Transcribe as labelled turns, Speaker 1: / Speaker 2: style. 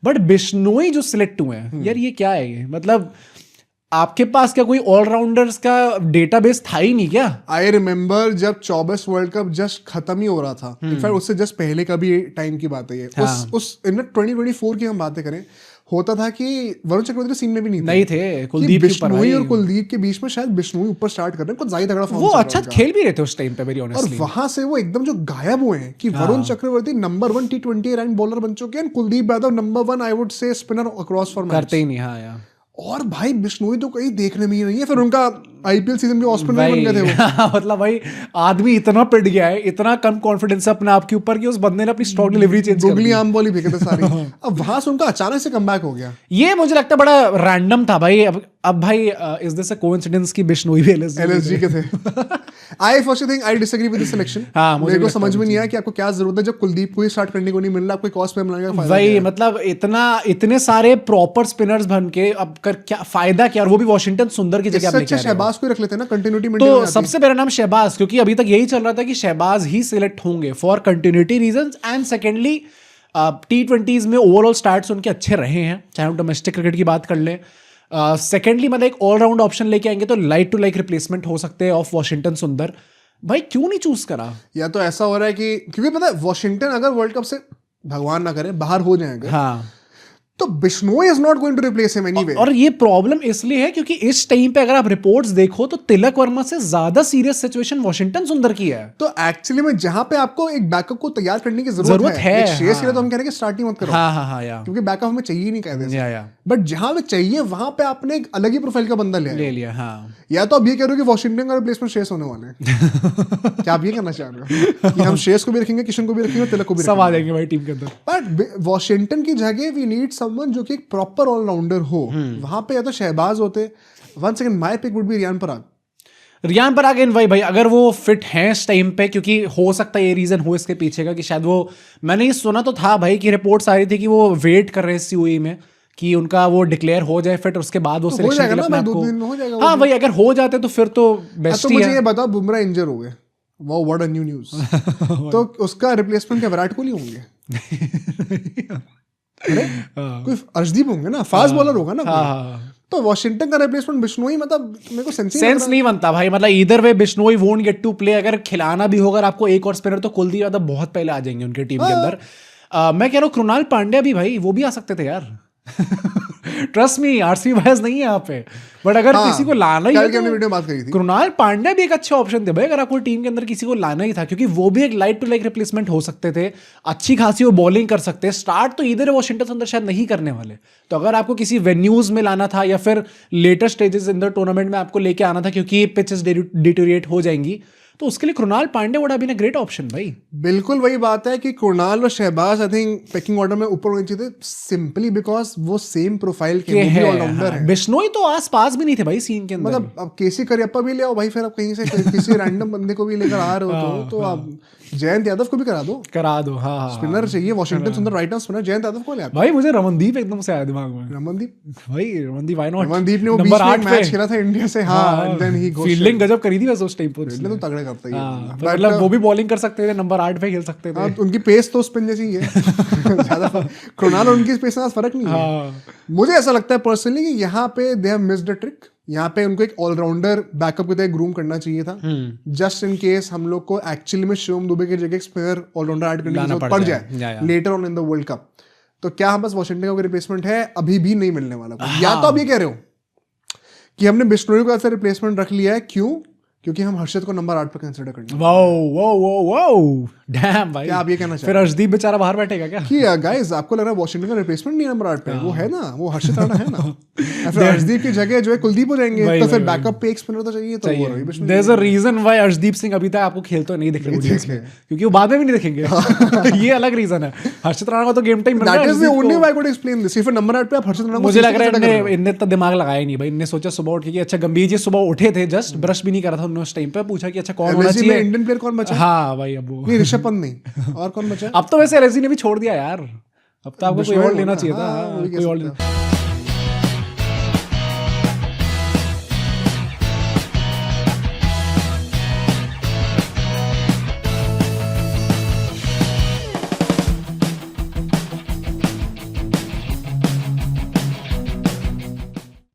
Speaker 1: But Bishnoi जो select हुए हैं यार, ये क्या है ये? मतलब आपके पास क्या कोई ऑलराउंडर्स का डेटाबेस था ही नहीं क्या?
Speaker 2: आई रिमेम्बर जब 24 वर्ल्ड कप जस्ट खत्म ही हो रहा था, इनफैक्ट उससे जस्ट पहले का भी टाइम की बात है ये, उस 2024 की हम बातें करें, होता था कि वरुण चक्रवर्ती सीन में भी नहीं
Speaker 1: थे कुलदीप
Speaker 2: बिश्नोई और कुलदीप के बीच में शायद बिश्नोई ऊपर स्टार्ट कर रहे हैं, कुछ ज्यादा तगड़ा फॉर्म
Speaker 1: वो अच्छा खेल भी रहे थे उस टाइम पे वेरी ऑनेस्टली,
Speaker 2: और वहां से वो एकदम जो गायब हुए हैं कि Varun Chakravarthy number 1 T20 rank bowler बन चुके हैं, Kuldeep Yadav number 1 I would say spinner across for
Speaker 1: करते ही नहीं। हाँ यार,
Speaker 2: और भाई बिश्नोई तो कहीं देखने में ही नहीं है। फिर उनका आईपीएल सीजन भी ऑस्ट्रेलिया बन गए थे वो।
Speaker 1: मतलब भाई आदमी इतना पिट गया है, इतना कम कॉन्फिडेंस है अपने आप के ऊपर कि उस बंदे ने अपनी स्ट्रोक डिलीवरी चेंज कर दी।
Speaker 2: गुगली आम बॉल ही फेंके थे सारे। अब वहां से उनका अचानक से कमबैक हो गया।
Speaker 1: ये मुझे लगता है बड़ा रैंडम था भाई। अब भाई इज दिस अ कोइंसिडेंस कि बिश्नोई भी
Speaker 2: एलएसजी के थे? I first think I disagree with this selection. मेरे को समझ में नहीं आया कि आपको क्या जरूरत है जब कुलदीप को ही स्टार्ट करने को नहीं मिल रहा, आपको कॉस्ट पे मिलने का फायदा
Speaker 1: भाई मतलब इतने सारे प्रॉपर स्पिनर्स बन के अब कर क्या फायदा क्या? और वो भी वॉशिंगटन सुंदर की जगह।
Speaker 2: अच्छा शहबाज को रख लेते हैं ना, कंटिन्यूटी
Speaker 1: तो सबसे मेरा नाम शहबाज, क्योंकि अभी तक यही चल रहा था कि शहबाज ही सिलेक्ट होंगे for continuity reasons, and secondly T20s में ओवरऑल स्टार्ट्स उनके अच्छे रहे हैं, चाहे हम डोमेस्टिक क्रिकेट की बात कर लें। सेकेंडली मतलब एक ऑलराउंड ऑप्शन लेके आएंगे तो लाइक टू लाइक रिप्लेसमेंट हो सकते हैं ऑफ वॉशिंगटन सुंदर। भाई क्यों नहीं चूज करा?
Speaker 2: या तो ऐसा हो रहा है कि क्योंकि पता है वॉशिंगटन अगर वर्ल्ड कप से भगवान ना करे बाहर हो जाएंगे,
Speaker 1: हाँ,
Speaker 2: तो Bishnoi is not going to replace him anyway.
Speaker 1: और ये प्रॉब्लम इसलिए है क्योंकि इस टाइम पे अगर आप रिपोर्ट्स देखो तो तिलक वर्मा से ज्यादा सीरियस सिचुएशन वॉशिंगटन सुंदर की है।
Speaker 2: तो एक्चुअली में जहां पे आपको एक बैकअप को तैयार करने की जरूरत है श्रेयस के लिए, तो हम कह रहे हैं कि स्टार्ट ही मत करो।
Speaker 1: हाँ,
Speaker 2: क्योंकि बैकअप हमें चाहिए नहीं कहते
Speaker 1: या
Speaker 2: बट जहां पे चाहिए वहां पे आपने एक अलग ही प्रोफाइल का बंदा ले
Speaker 1: लिया। हाँ,
Speaker 2: या तो आप ये कह रहे हो कि वॉशिंगटन का रिप्लेसमेंट श्रेयस होने वाले हैं। क्या आप ये कहना चाह रहे हो कि हम श्रेयस को भी रखेंगे, किशन को भी रखेंगे, तिलक को भी
Speaker 1: सब आ जाएंगे भाई टीम के अंदर?
Speaker 2: बट वॉशिंगटन की जगह वी नीड समवन जो कि एक प्रॉपर ऑलराउंडर हो। वहां पे या तो शहबाज होते, one second my pick would be Riyan Parag.
Speaker 1: Riyan Parag in भाई अगर वो फिट हैं इस टाइम पे, क्योंकि हो सकता है ये रीजन हो इसके पीछे का कि शायद वो, मैंने ये सुना तो था भाई कि रिपोर्ट्स आ रही थी कि वो वेट कर रहे हैं सीओई में कि उनका वो डिक्लेयर हो जाए फिट, उसके बाद वो सिलेक्शन के लिए अपने आपको। हाँ भाई अगर हो जाते तो फिर तो बेस्ट ही है।
Speaker 2: मुझे ये बताओ बुमराह इंजर हो गए, वो व्हाट अ न्यू न्यूज़। तो उसका रिप्लेसमेंट क्या विराट कोहली होंगे? अरे कोई अर्शदीप होंगे ना, फास्ट बॉलर होगा ना। तो वॉशिंगटन का रिप्लेसमेंट बिश्नोई, मतलब मेरे को सेंस
Speaker 1: नहीं बनता भाई। मतलब इधर वे Bishnoi won't get to play. अगर खिलाना भी होगा आपको एक और स्पिनर तो कुलदीप यादव बहुत पहले आ जाएंगे उनके टीम के अंदर। मैं कह रहा हूँ कृणाल पांड्या भी भाई वो भी आ सकते थे यार। ट्रस्ट मी, आरसीबी बायस नहीं है यहाँ पे, बट अगर किसी को लाना ही है तो
Speaker 2: वीडियो बात करी थी,
Speaker 1: कृणाल पांड्या भी एक अच्छा ऑप्शन थे भाई अगर आपको टीम के अंदर किसी को लाना ही था, क्योंकि वो भी एक लाइक टू लाइक रिप्लेसमेंट हो सकते थे। अच्छी खासी वो बॉलिंग कर सकते हैं। स्टार्ट तो इधर वॉशिंगटन सुंदर शायद नहीं करने वाले, तो अगर आपको किसी वेन्यूज में लाना था या फिर later stages in the tournament में आपको लेके आना था क्योंकि पिचेस डिटोरिएट हो जाएंगी, तो उसके लिए Krunal Pandya would have been a great option भाई।
Speaker 2: बिल्कुल वही बात है कि कृणाल और Shahbaz I think pecking order में ऊपर होने चाहिए, सिंपली बिकॉज वो सेम प्रोफाइल के ऑलराउंडर है।
Speaker 1: बिश्नोई तो आसपास भी नहीं थे भाई सीन के अंदर।
Speaker 2: मतलब अब केसी करियप्पा भी ले आओ भाई, फिर आप कहीं से किसी रैंडम बंदे को भी लेकर आ रहे हो तो आप जयंत यादव को भी करा दो। हाँ, स्पिनर चाहिए वॉशिंगटन सुंदर, right arm spinner Jayant Yadav को ले
Speaker 1: भाई। मुझे रमनदीप एकदम से आया दिमाग में। Ramandeep why not?
Speaker 2: रमनदीप ने वो बीच में मैच खेला था इंडिया से, हां, एंड देन ही
Speaker 1: फील्डिंग गजब करी थी वैसे उस टाइम पर।
Speaker 2: इसलिए तो तगड़े करता है,
Speaker 1: मतलब वो भी बॉलिंग कर सकते थे, नंबर 8 पे खेल सकते थे।
Speaker 2: उनकी पेस तो स्पिन जैसी ही है। ज्यादा कृणाल और उनकी पेस में फर्क नहीं है। मुझे ऐसा लगता है पर्सनली कि यहाँ पे they have missed a trick. यहाँ पे उनको एक ऑलराउंडर बैकअप की तरह ग्रूम करना चाहिए था, जस्ट इन केस हम लोग को एक्चुअली में शिवम दुबे की जगह स्पिनर ऑलराउंडर ऐड करने की जरूरत पड़ जाए later on in the world cup. तो क्या हम बस वॉशिंगटन का रिप्लेसमेंट है? अभी भी नहीं मिलने वाला। या तो आप ये कह रहे हो कि हमने बिश्नोई को ऐसा रिप्लेसमेंट रख लिया है, क्यों? क्योंकि हम हर्षद को नंबर 8 पर कंसीडर करते हैं।
Speaker 1: वाओ डैम भाई,
Speaker 2: क्या आप ये कहना चाहते हैं?
Speaker 1: फिर अर्शदीप बेचारा बाहर बैठेगा क्या?
Speaker 2: कि गाइस आपको लग रहा है वॉशिंगटन का रिप्लेसमेंट नहीं नंबर 8 पे, वो है ना, वो हर्षद राणा है ना। फिर अर्शदीप की जगह जो है कुलदीप हो जाएंगे, तो फिर बैकअप पे एक स्पिनर तो चाहिए। तो
Speaker 1: there is a reason why Arshdeep Singh अभी तक आपको खेलते नहीं दिख रहे, क्योंकि वो बाद में भी नहीं दिखेंगे। ये अलग रीजन है। हर्षद राणा को तो गेम टाइम मिल रहा है।
Speaker 2: That is the only way I could explain this. फिर नंबर 8 पे आप हर्षद राणा को,
Speaker 1: मुझे लग रहा है इनने इतना दिमाग लगाया नहीं भाई। इनने सोचा सुबह उठ के, अच्छा गंभीर जी सुबह उठे थे, जस्ट ब्रश भी नहीं करा था उन्होंने उस टाइम पे, पूछा कि अच्छा कौन होना चाहिए
Speaker 2: इंडियन प्लेयर, कौन बचा?
Speaker 1: हाँ भाई, अब वो
Speaker 2: नहीं ऋषभ पंत नहीं, और कौन बचा?
Speaker 1: अब तो वैसे एलएसजी ने भी छोड़ दिया यार, अब तो आपको कोई और लेना चाहिए था। कोई और